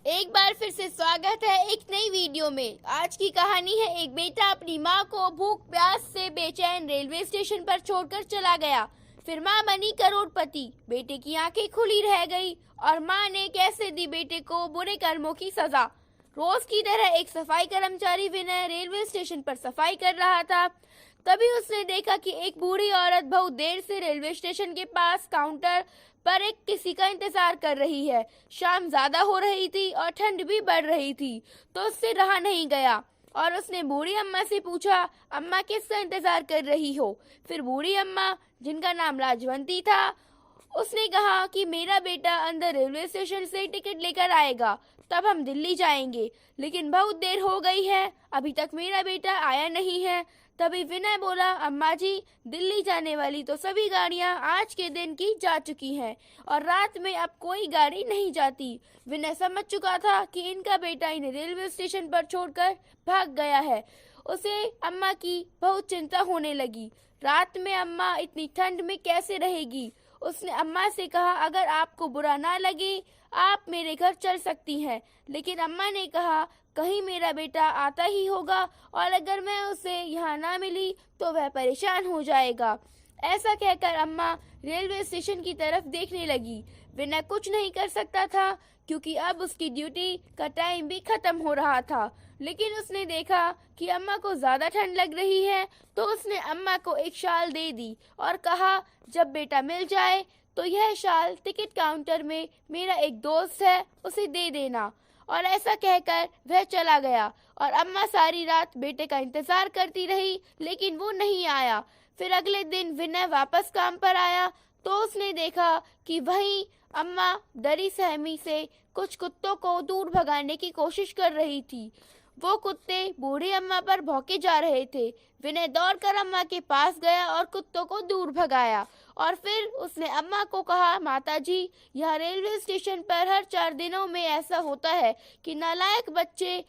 एक बार फिर से स्वागत है एक नई वीडियो में। आज की कहानी है एक बेटा अपनी माँ को भूख प्यास से बेचैन रेलवे स्टेशन पर छोड़कर चला गया। फिर माँ बनी करोड़पति। बेटे की आंखें खुली रह गई और माँ ने कैसे दी बेटे को बुरे कर्मों की सजा। रोज की तरह एक सफाई कर्मचारी विनय रेलवे स्टेशन पर सफाई कर रहा था। तभी उसने देखा कि एक बूढ़ी औरत बहुत देर से रेलवे स्टेशन के पास काउंटर पर एक किसी का इंतजार कर रही है। शाम ज्यादा हो रही थी और ठंड भी बढ़ रही थी, तो उससे रहा नहीं गया और उसने बूढ़ी अम्मा से पूछा, अम्मा किसका इंतजार कर रही हो? फिर बूढ़ी अम्मा, जिनका नाम लाजवंती था, उसने कहा कि मेरा बेटा अंदर रेलवे स्टेशन से टिकट लेकर आएगा, तब हम दिल्ली जाएंगे। लेकिन बहुत देर हो गई है, अभी तक मेरा बेटा आया नहीं है। तभी विनय बोला, अम्मा जी, दिल्ली जाने वाली तो सभी गाड़ियां आज के दिन की जा चुकी हैं और रात में अब कोई गाड़ी नहीं जाती। विनय समझ चुका था कि इनका बेटा इन्हें रेलवे स्टेशन पर छोड़कर भाग गया है। उसे अम्मा की बहुत चिंता होने लगी। रात में अम्मा इतनी ठंड में कैसे रहेगी? उसने अम्मा से कहा, अगर आपको बुरा ना लगे आप मेरे घर चल सकती हैं। लेकिन अम्मा ने कहा, कहीं मेरा बेटा आता ही होगा और अगर मैं उसे यहाँ ना मिली तो वह परेशान हो जाएगा। ऐसा कहकर अम्मा रेलवे स्टेशन की तरफ देखने लगी। विनय कुछ नहीं कर सकता था क्योंकि अब उसकी ड्यूटी का टाइम भी खत्म हो रहा था। लेकिन उसने देखा कि अम्मा को ज्यादा ठंड लग रही है, तो उसने अम्मा को एक शाल दे दी और कहा, जब बेटा मिल जाए तो यह शाल टिकट काउंटर में मेरा एक दोस्त है, उसे दे देना। और ऐसा कहकर वह चला गया और अम्मा सारी रात बेटे का इंतजार करती रही, लेकिन वो नहीं आया। फिर अगले दिन विनय वापस काम पर आया तो उसने देखा कि वहीं अम्मा डरी सहमी से कुछ कुत्तों को दूर भगाने की कोशिश कर रही थी। वो कुत्ते बूढ़ी अम्मा पर भौंके जा रहे थे। विनय दौड़कर अम्मा के पास गया और कुत्तों को दूर भगाया और फिर उसने अम्मा को कहा, माताजी, यह रेलवे स्टेशन पर हर 4 दिनों में ऐसा होता है कि नालायक बच्चे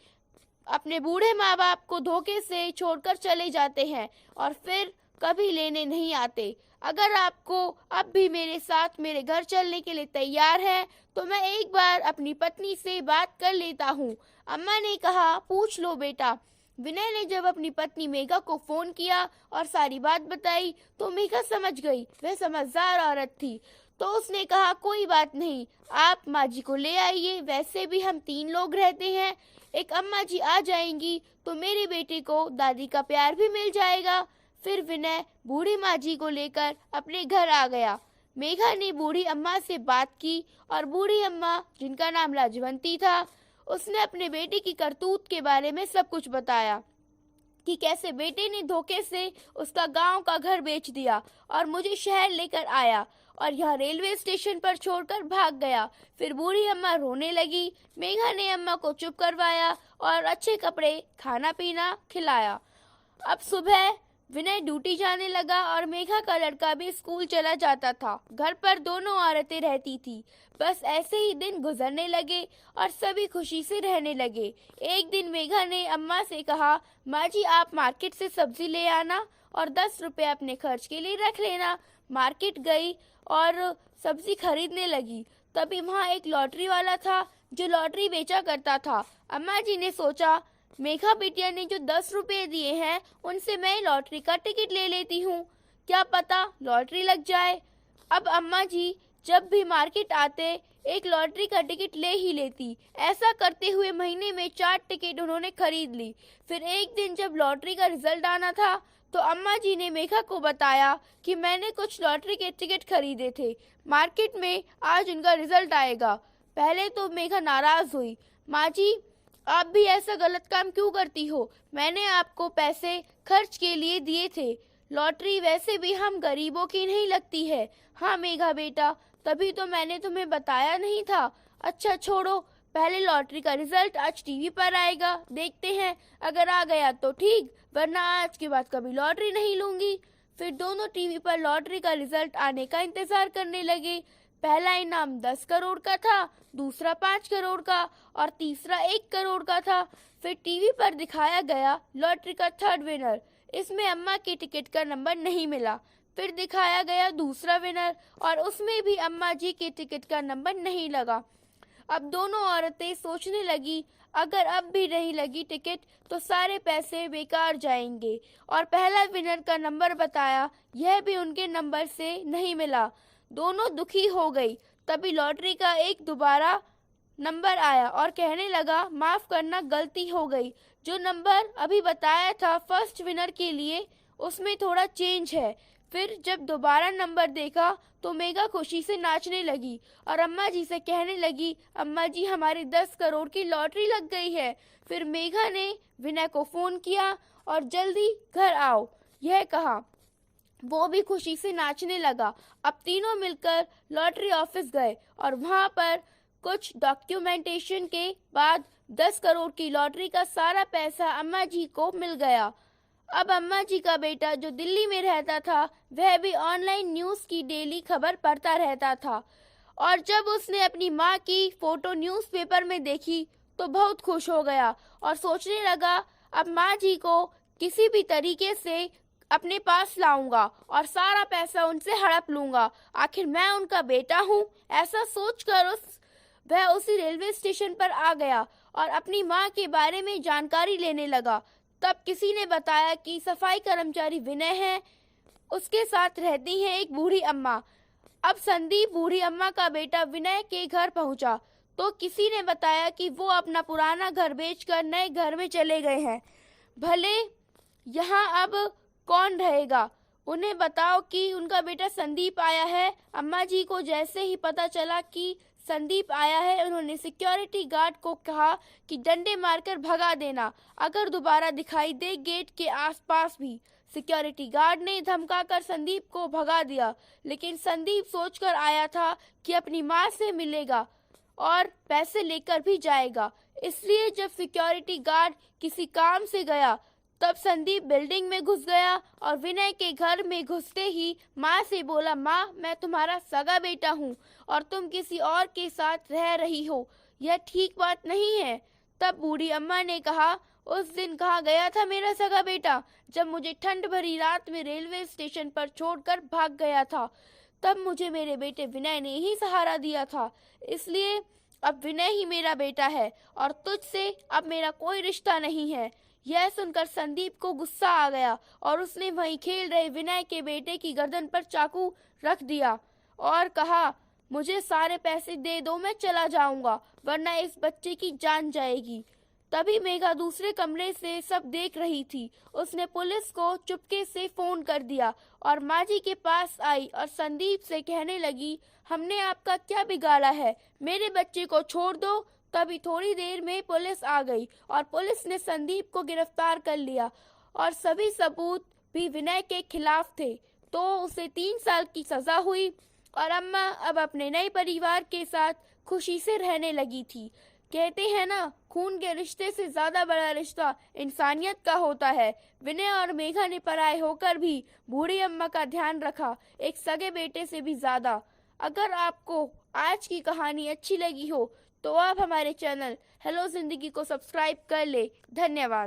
अपने बूढ़े माँ बाप को धोखे से छोड़कर चले जाते हैं और फिर कभी लेने नहीं आते। अगर आपको अब भी मेरे साथ मेरे घर चलने के लिए तैयार है तो मैं एक बार अपनी पत्नी से बात कर लेता हूँ। अम्मा ने कहा, पूछ लो बेटा। विनय ने जब अपनी पत्नी मेघा को फोन किया और सारी बात बताई तो मेघा समझ गई। वह समझदार औरत थी, तो उसने कहा, कोई बात नहीं, आप माँ जी को ले आइए। वैसे भी हम 3 लोग रहते हैं, एक अम्मा जी आ जाएंगी तो मेरे बेटे को दादी का प्यार भी मिल जाएगा। फिर विनय बूढ़ी माँ जी को लेकर अपने घर आ गया। मेघा ने बूढ़ी अम्मा से बात की और बूढ़ी अम्मा, जिनका नाम लाजवंती था, उसने अपने बेटे की करतूत के बारे में सब कुछ बताया कि कैसे बेटे ने धोखे से उसका गांव का घर बेच दिया और मुझे शहर लेकर आया और यह रेलवे स्टेशन पर छोड़कर भाग गया। फिर बूढ़ी अम्मा रोने लगी। मेघा ने अम्मा को चुप करवाया और अच्छे कपड़े, खाना पीना खिलाया। अब सुबह विनय ड्यूटी जाने लगा और मेघा का लड़का भी स्कूल चला जाता था। घर पर दोनों औरतें रहती थी। बस ऐसे ही दिन गुजरने लगे और सभी खुशी से रहने लगे। एक दिन मेघा ने अम्मा से कहा, माँ जी, आप मार्केट से सब्जी ले आना और 10 रुपए अपने खर्च के लिए रख लेना। मार्केट गई और सब्जी खरीदने लगी। तभी वहाँ एक लॉटरी वाला था जो लॉटरी बेचा करता था। अम्मा जी ने सोचा, मेघा बिटिया ने जो 10 रुपए दिए हैं उनसे मैं लॉटरी का टिकट ले लेती हूँ, क्या पता लॉटरी लग जाए। अब अम्मा जी जब भी मार्केट आते एक लॉटरी का टिकट ले ही लेती। ऐसा करते हुए महीने में 4 टिकट उन्होंने खरीद ली। फिर एक दिन जब लॉटरी का रिजल्ट आना था तो अम्मा जी ने मेघा को बताया कि मैंने कुछ लॉटरी के टिकट खरीदे थे, मार्केट में आज उनका रिजल्ट आएगा। पहले तो मेघा नाराज हुई। माँ जी, आप भी ऐसा गलत काम क्यों करती हो? मैंने आपको पैसे खर्च के लिए दिए थे। लॉटरी वैसे भी हम गरीबों की नहीं लगती है। हाँ मेघा बेटा, तभी तो मैंने तुम्हें बताया नहीं था। अच्छा छोड़ो, पहले लॉटरी का रिजल्ट आज टीवी पर आएगा, देखते हैं। अगर आ गया तो ठीक, वरना आज के बाद कभी लॉटरी नहीं लूंगी। फिर दोनों टीवी पर लॉटरी का रिजल्ट आने का इंतजार करने लगे। पहला इनाम 10 करोड़ का था, दूसरा 5 करोड़ का और तीसरा 1 करोड़ का था। फिर टीवी पर दिखाया गया लॉटरी का थर्ड विनर। इसमें अम्मा के टिकट का नंबर नहीं मिला। फिर दिखाया गया दूसरा विनर और उसमें भी अम्मा जी के टिकट का नंबर नहीं लगा। अब दोनों औरतें सोचने लगी, अगर अब भी नहीं लगी टिकट तो सारे पैसे बेकार जाएंगे। और पहला विनर का नंबर बताया, यह भी उनके नंबर से नहीं मिला। दोनों दुखी हो गई। तभी लॉटरी का एक दोबारा नंबर आया और कहने लगा, माफ करना, गलती हो गई। जो नंबर अभी बताया था फर्स्ट विनर के लिए, उसमें थोड़ा चेंज है। फिर जब दोबारा नंबर देखा तो मेघा खुशी से नाचने लगी और अम्मा जी से कहने लगी, अम्मा जी हमारी 10 करोड़ की लॉटरी लग गई है। फिर मेघा ने विनय को फोन किया और जल्दी घर आओ यह कहा। वो भी खुशी से नाचने लगा। अब तीनों मिलकर लॉटरी ऑफिस गए और वहां पर कुछ डॉक्यूमेंटेशन के बाद 10 करोड़ की लॉटरी का सारा पैसा अम्मा जी को मिल गया। अब अम्मा जी का बेटा जो दिल्ली में रहता था, वह भी ऑनलाइन न्यूज़ की डेली खबर पढ़ता रहता था और जब उसने अपनी माँ की फोटो न्यूज़पेपर में देखी तो बहुत खुश हो गया और सोचने लगा, अब माँ जी को किसी भी तरीके से अपने पास लाऊंगा और सारा पैसा उनसे हड़प लूंगा। आखिर मैं उनका बेटा हूँ। ऐसा सोचकर वह उसी रेलवे स्टेशन पर आ गया और अपनी माँ के बारे में जानकारी लेने लगा। तब किसी ने बताया कि सफाई कर्मचारी विनय है, उसके साथ रहती हैं एक बूढ़ी अम्मा। अब संदीप बूढ़ी अम्मा का बेटा विनय के घर पहुंचा तो किसी ने बताया कि वो अपना पुराना घर बेचकर नए घर में चले गए हैं। भले यहाँ अब कौन रहेगा, उन्हें बताओ कि उनका बेटा संदीप आया है। अम्मा जी को जैसे ही पता चला कि संदीप आया है, उन्होंने सिक्योरिटी गार्ड को कहा कि डंडे मारकर भगा देना अगर दोबारा दिखाई दे गेट के आसपास भी। सिक्योरिटी गार्ड ने धमकाकर संदीप को भगा दिया, लेकिन संदीप सोचकर आया था कि अपनी माँ से मिलेगा और पैसे लेकर भी जाएगा। इसलिए जब सिक्योरिटी गार्ड किसी काम से गया तब संदीप बिल्डिंग में घुस गया और विनय के घर में घुसते ही माँ से बोला, माँ मैं तुम्हारा सगा बेटा हूँ और तुम किसी और के साथ रह रही हो, यह ठीक बात नहीं है। तब बूढ़ी अम्मा ने कहा, उस दिन कहाँ गया था मेरा सगा बेटा, जब मुझे ठंड भरी रात में रेलवे स्टेशन पर छोड़कर भाग गया था। तब मुझे मेरे बेटे विनय ने ही सहारा दिया था, इसलिए अब विनय ही मेरा बेटा है और तुझसे अब मेरा कोई रिश्ता नहीं है। यह सुनकर संदीप को गुस्सा आ गया और उसने वहीं खेल रहे विनय के बेटे की गर्दन पर चाकू रख दिया और कहा, मुझे सारे पैसे दे दो, मैं चला जाऊंगा, वरना इस बच्चे की जान जाएगी। तभी मेघा दूसरे कमरे से सब देख रही थी। उसने पुलिस को चुपके से फोन कर दिया और माँ जी के पास आई और संदीप से कहने लगी, हमने आपका क्या बिगाड़ा है, मेरे बच्चे को छोड़ दो। तभी थोड़ी देर में पुलिस आ गई और पुलिस ने संदीप को गिरफ्तार कर लिया और सभी सबूत भी विनय के खिलाफ थे, तो उसे 3 साल की सजा हुई और अम्मा अब अपने नए परिवार के साथ खुशी से रहने लगी थी। कहते हैं ना, खून के रिश्ते से ज्यादा बड़ा रिश्ता इंसानियत का होता है। विनय और मेघा ने पराये होकर भी बूढ़ी अम्मा का ध्यान रखा, एक सगे बेटे से भी ज्यादा। अगर आपको आज की कहानी अच्छी लगी हो तो आप हमारे चैनल हेलो जिंदगी को सब्सक्राइब कर ले। धन्यवाद।